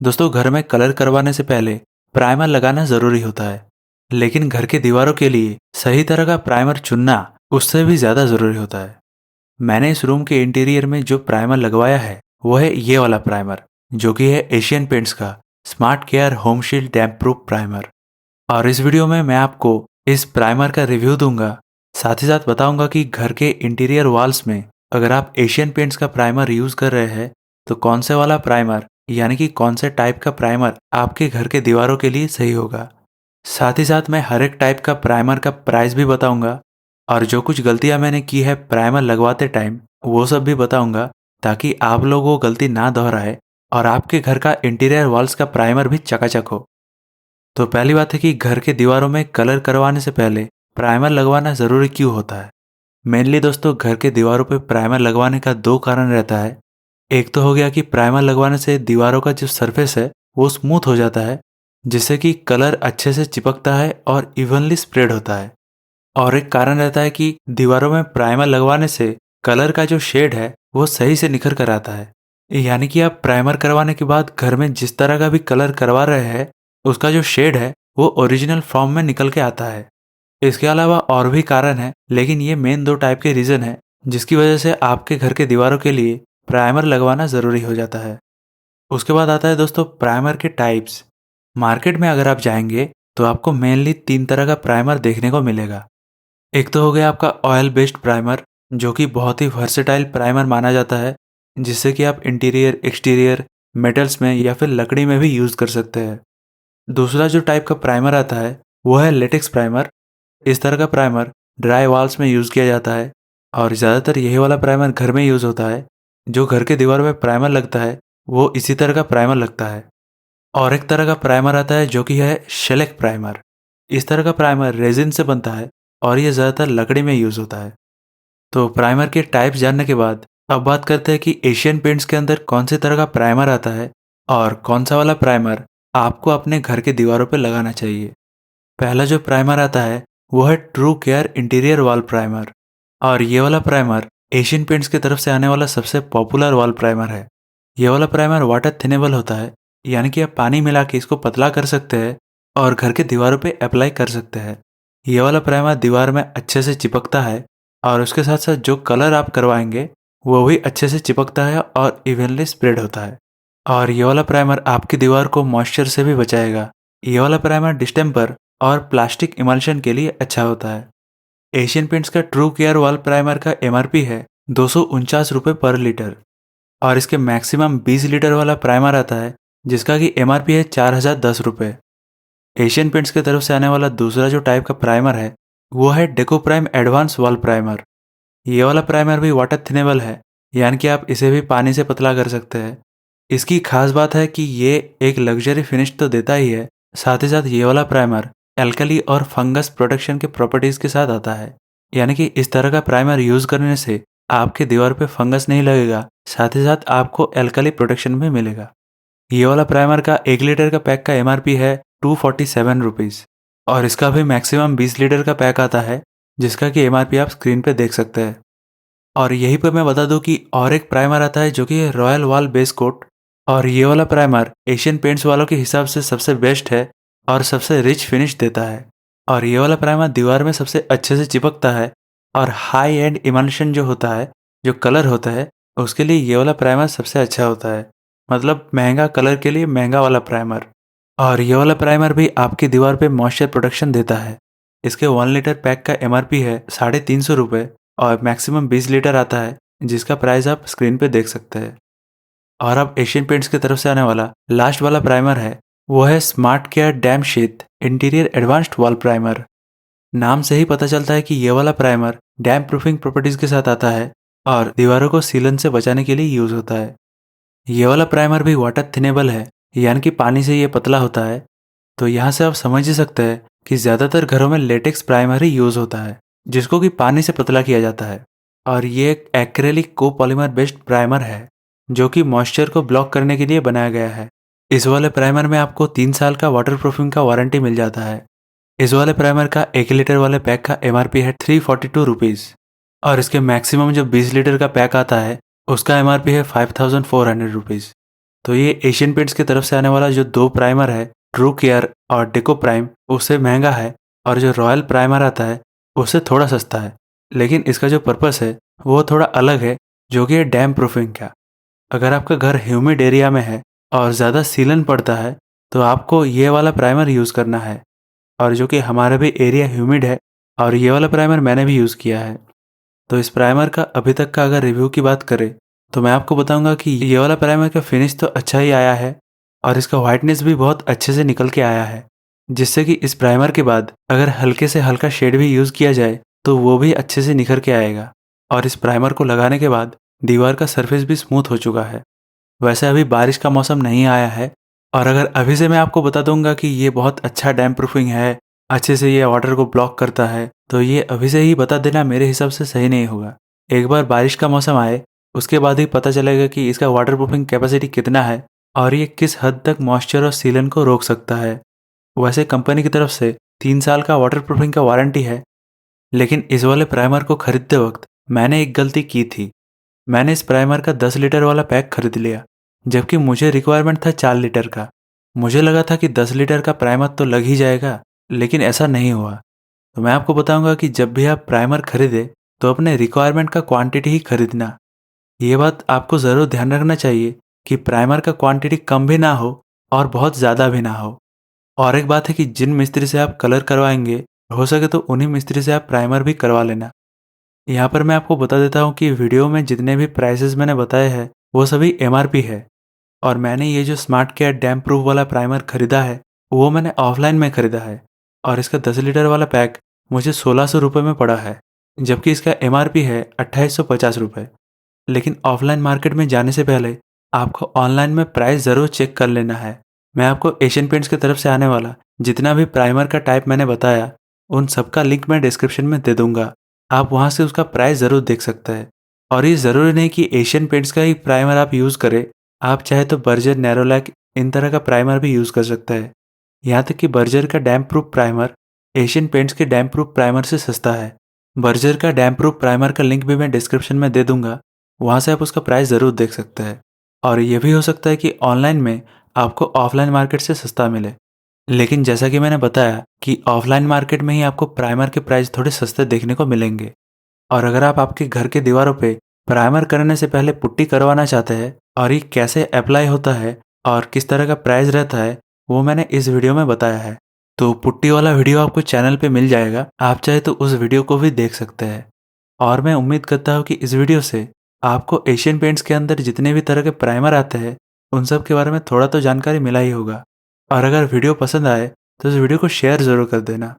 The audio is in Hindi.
दोस्तों, घर में कलर करवाने से पहले प्राइमर लगाना ज़रूरी होता है। लेकिन घर की दीवारों के लिए सही तरह का प्राइमर चुनना उससे भी ज़्यादा ज़रूरी होता है। मैंने इस रूम के इंटीरियर में जो प्राइमर लगवाया है वो है ये वाला प्राइमर, जो कि है एशियन पेंट्स का स्मार्ट केयर होम शील्ड डैम्प प्रूफ प्राइमर। और इस वीडियो में मैं आपको इस प्राइमर का रिव्यू दूंगा। साथ ही साथ बताऊंगा कि घर के इंटीरियर वॉल्स में अगर आप एशियन पेंट्स का प्राइमर यूज़ कर रहे हैं तो कौन से वाला प्राइमर, यानी कि कौन से टाइप का प्राइमर आपके घर के दीवारों के लिए सही होगा। साथ ही साथ मैं हर एक टाइप का प्राइमर का प्राइस भी बताऊंगा, और जो कुछ गलतियां मैंने की है प्राइमर लगवाते टाइम वो सब भी बताऊंगा, ताकि आप लोग वो गलती ना दोहराए और आपके घर का इंटीरियर वॉल्स का प्राइमर भी चकाचक हो। तो पहली बात है कि घर के दीवारों में कलर करवाने से पहले प्राइमर लगवाना ज़रूरी क्यों होता है। मेनली दोस्तों, घर के दीवारों पे प्राइमर लगवाने का दो कारण रहता है। एक तो हो गया कि प्राइमर लगवाने से दीवारों का जो सरफेस है वो स्मूथ हो जाता है, जिससे कि कलर अच्छे से चिपकता है और इवनली स्प्रेड होता है। और एक कारण रहता है कि दीवारों में प्राइमर लगवाने से कलर का जो शेड है वो सही से निखर कर आता है। यानी कि आप प्राइमर करवाने के बाद घर में जिस तरह का भी कलर करवा रहे हैं उसका जो शेड है वो ओरिजिनल फॉर्म में निकल के आता है। इसके अलावा और भी कारण है, लेकिन ये मेन दो टाइप के रीज़न है जिसकी वजह से आपके घर के दीवारों के लिए प्राइमर लगवाना ज़रूरी हो जाता है। उसके बाद आता है दोस्तों प्राइमर के टाइप्स। मार्केट में अगर आप जाएंगे तो आपको मेनली तीन तरह का प्राइमर देखने को मिलेगा। एक तो हो गया आपका ऑयल बेस्ड प्राइमर, जो कि बहुत ही वर्सेटाइल प्राइमर माना जाता है, जिससे कि आप इंटीरियर, एक्सटीरियर, मेटल्स में या फिर लकड़ी में भी यूज़ कर सकते हैं। दूसरा जो टाइप का प्राइमर आता है वो है लेटेक्स प्राइमर। इस तरह का प्राइमर ड्राई वॉल्स में यूज़ किया जाता है, और ज़्यादातर यही वाला प्राइमर घर में यूज़ होता है। जो घर के दीवार में प्राइमर लगता है वो इसी तरह का प्राइमर लगता है। और एक तरह का प्राइमर आता है जो कि है शेलेक प्राइमर। इस तरह का प्राइमर रेजिन से बनता है और ये ज़्यादातर लकड़ी में यूज़ होता है। तो प्राइमर के टाइप्स जानने के बाद अब बात करते हैं कि एशियन पेंट्स के अंदर कौन से तरह का प्राइमर आता है और कौन सा वाला प्राइमर आपको अपने घर के दीवारों पर लगाना चाहिए। पहला जो प्राइमर आता है वो है true care interior wall primer. और ये वाला प्राइमर एशियन पेंट्स की तरफ से आने वाला सबसे पॉपुलर वॉल प्राइमर है। ये वाला प्राइमर वाटर थिनेबल होता है, यानी कि आप पानी मिला के इसको पतला कर सकते हैं और घर के दीवारों पे अप्लाई कर सकते हैं। ये वाला प्राइमर दीवार में अच्छे से चिपकता है, और उसके साथ साथ जो कलर आप करवाएंगे वो भी अच्छे से चिपकता है और इवनली स्प्रेड होता है। और ये वाला प्राइमर आपकी दीवार को मॉइस्चर से भी बचाएगा। ये वाला प्राइमर डिस्टेम्पर और प्लास्टिक इमल्शन के लिए अच्छा होता है। एशियन पेंट्स का ट्रू केयर वॉल प्राइमर का एमआरपी है 249 रुपये पर लीटर, और इसके मैक्सिमम 20 लीटर वाला प्राइमर आता है जिसका कि एमआरपी है 4010 रुपये। एशियन पेंट्स की तरफ से आने वाला दूसरा जो टाइप का प्राइमर है वो है deco prime advance wall primer. ये वाला प्राइमर भी वाटर थिनेबल है, यानी कि आप इसे भी पानी से पतला कर सकते हैं। इसकी खास बात है कि ये एक लग्जरी फिनिश तो देता ही है, साथ ही साथ ये वाला प्राइमर एल्कली और फंगस प्रोटेक्शन के प्रॉपर्टीज के साथ आता है। यानी कि इस तरह का प्राइमर यूज करने से आपके दीवार पे फंगस नहीं लगेगा, साथ ही साथ आपको एल्कली प्रोटेक्शन भी मिलेगा। ये वाला प्राइमर का 1 लीटर का पैक का एमआरपी है 247 रुपीज़, और इसका भी मैक्सिमम 20 लीटर का पैक आता है जिसका कि एमआरपी आप स्क्रीन पे देख सकते हैं। और यहीं पर मैं बता दूं कि और एक प्राइमर आता है जो कि है रॉयल वॉल बेस कोट। और ये वाला प्राइमर एशियन पेंट्स वालों के हिसाब से सबसे बेस्ट है और सबसे रिच फिनिश देता है। और ये वाला प्राइमर दीवार में सबसे अच्छे से चिपकता है, और हाई एंड इमल्शन जो होता है, जो कलर होता है, उसके लिए ये वाला प्राइमर सबसे अच्छा होता है। मतलब महंगा कलर के लिए महंगा वाला प्राइमर। और ये वाला प्राइमर भी आपकी दीवार पे मॉइस्चर प्रोटेक्शन देता है। इसके 1 लीटर पैक का एमआरपी है 350 रुपये, और मैक्सिमम 20 लीटर आता है जिसका प्राइस आप स्क्रीन पे देख सकते हैं। और अब एशियन पेंट्स की तरफ से आने वाला लास्ट वाला प्राइमर है वो है smart care damn sheath interior advanced wall primer. नाम से ही पता चलता है कि ये वाला प्राइमर डैम प्रूफिंग प्रॉपर्टीज के साथ आता है और दीवारों को सीलन से बचाने के लिए यूज होता है। ये वाला प्राइमर भी वाटर थिनेबल है, यानी कि पानी से ये पतला होता है। तो यहाँ से आप समझ ही सकते हैं कि ज़्यादातर घरों में लेटेक्स प्राइमर ही यूज होता है, जिसको कि पानी से पतला किया जाता है। और ये एक एक्रेलिक कोपॉलीमर बेस्ड प्राइमर है जो कि मॉइस्चर को ब्लॉक करने के लिए बनाया गया है। इस वाले प्राइमर में आपको 3 साल का वाटर प्रूफिंग का वारंटी मिल जाता है। इस वाले प्राइमर का 1 लीटर वाले पैक का एमआरपी है 342 रुपीज़, और इसके मैक्सिमम जो 20 लीटर का पैक आता है उसका एमआरपी है 5400 रुपीज़। तो ये एशियन पेंट्स की तरफ से आने वाला जो 2 प्राइमर है, ट्रू केयर और डेको प्राइम, उससे महंगा है, और जो रॉयल प्राइमर आता है उससे थोड़ा सस्ता है। लेकिन इसका जो पर्पस है वो थोड़ा अलग है, जो कि है डैम प्रूफिंग का। अगर आपका घर ह्यूमिड एरिया में है और ज़्यादा सीलन पड़ता है तो आपको ये वाला प्राइमर यूज़ करना है, और जो कि हमारा भी एरिया ह्यूमिड है और ये वाला प्राइमर मैंने भी यूज़ किया है। तो इस प्राइमर का अभी तक का अगर रिव्यू की बात करें तो मैं आपको बताऊंगा कि ये वाला प्राइमर का फिनिश तो अच्छा ही आया है, और इसका वाइटनेस भी बहुत अच्छे से निकल के आया है, जिससे कि इस प्राइमर के बाद अगर हल्के से हल्का शेड भी यूज़ किया जाए तो वो भी अच्छे से निखर के आएगा। और इस प्राइमर को लगाने के बाद दीवार का सरफेस भी स्मूथ हो चुका है। वैसे अभी बारिश का मौसम नहीं आया है, और अगर अभी से मैं आपको बता दूंगा कि ये बहुत अच्छा डैम प्रूफिंग है, अच्छे से ये वाटर को ब्लॉक करता है, तो ये अभी से ही बता देना मेरे हिसाब से सही नहीं होगा। एक बार बारिश का मौसम आए उसके बाद ही पता चलेगा कि इसका वाटर प्रूफिंग कैपेसिटी कितना है और ये किस हद तक मॉइस्चर और सीलन को रोक सकता है। वैसे कंपनी की तरफ से 3 साल का वाटर प्रूफिंग का वारंटी है, लेकिन इस वाले प्राइमर को खरीदते वक्त मैंने एक गलती की थी। मैंने इस प्राइमर का 10 लीटर वाला पैक खरीद लिया, जबकि मुझे रिक्वायरमेंट था 4 लीटर का। मुझे लगा था कि 10 लीटर का प्राइमर तो लग ही जाएगा, लेकिन ऐसा नहीं हुआ। तो मैं आपको बताऊंगा कि जब भी आप प्राइमर खरीदें तो अपने रिक्वायरमेंट का क्वांटिटी ही खरीदना। ये बात आपको ज़रूर ध्यान रखना चाहिए कि प्राइमर का क्वांटिटी कम भी ना हो और बहुत ज़्यादा भी ना हो। और एक बात है कि जिन मिस्त्री से आप कलर करवाएंगे, हो सके तो उन्हीं मिस्त्री से आप प्राइमर भी करवा लेना। यहाँ पर मैं आपको बता देता हूँ कि वीडियो में जितने भी प्राइसेस मैंने बताए हैं वो सभी एमआरपी है, और मैंने ये जो स्मार्ट केयर डैम प्रूफ वाला प्राइमर खरीदा है वो मैंने ऑफलाइन में खरीदा है, और इसका 10 लीटर वाला पैक मुझे 1600 रुपये में पड़ा है, जबकि इसका एमआरपी है 2850 रुपये। लेकिन ऑफलाइन मार्केट में जाने से पहले आपको ऑनलाइन में प्राइस ज़रूर चेक कर लेना है। मैं आपको एशियन पेंट्स की तरफ से आने वाला जितना भी प्राइमर का टाइप मैंने बताया उन सबका लिंक मैं डिस्क्रिप्शन में दे दूंगा। आप वहाँ से उसका प्राइस ज़रूर देख सकते हैं। और ये ज़रूरी नहीं कि एशियन पेंट्स का ही प्राइमर आप यूज़ करें, आप चाहे तो बर्जर, नैरोलैक इन तरह का प्राइमर भी यूज़ कर सकते हैं। यहाँ तक कि बर्जर का dam proof primer Asian paints के डैम प्रूफ प्राइमर से सस्ता है। बर्जर का डैम प्रूफ प्राइमर का लिंक भी मैं डिस्क्रिप्शन में दे दूंगा, वहाँ से आप उसका प्राइस ज़रूर देख सकते हैं। और ये भी हो सकता है कि ऑनलाइन में आपको ऑफलाइन मार्केट से सस्ता मिले। लेकिन जैसा कि मैंने बताया कि ऑफलाइन मार्केट में ही आपको प्राइमर के प्राइस थोड़े सस्ते देखने को मिलेंगे। और अगर आप आपके घर के दीवारों पे प्राइमर करने से पहले पुट्टी करवाना चाहते हैं और ये कैसे अप्लाई होता है और किस तरह का प्राइस रहता है, वो मैंने इस वीडियो में बताया है। तो पुट्टी वाला वीडियो आपको चैनल पे मिल जाएगा, आप चाहे तो उस वीडियो को भी देख सकते हैं। और मैं उम्मीद करता हूँ कि इस वीडियो से आपको एशियन पेंट्स के अंदर जितने भी तरह के प्राइमर आते हैं उन सब के बारे में थोड़ा तो जानकारी मिला ही होगा। और अगर वीडियो पसंद आए तो इस वीडियो को शेयर ज़रूर कर देना।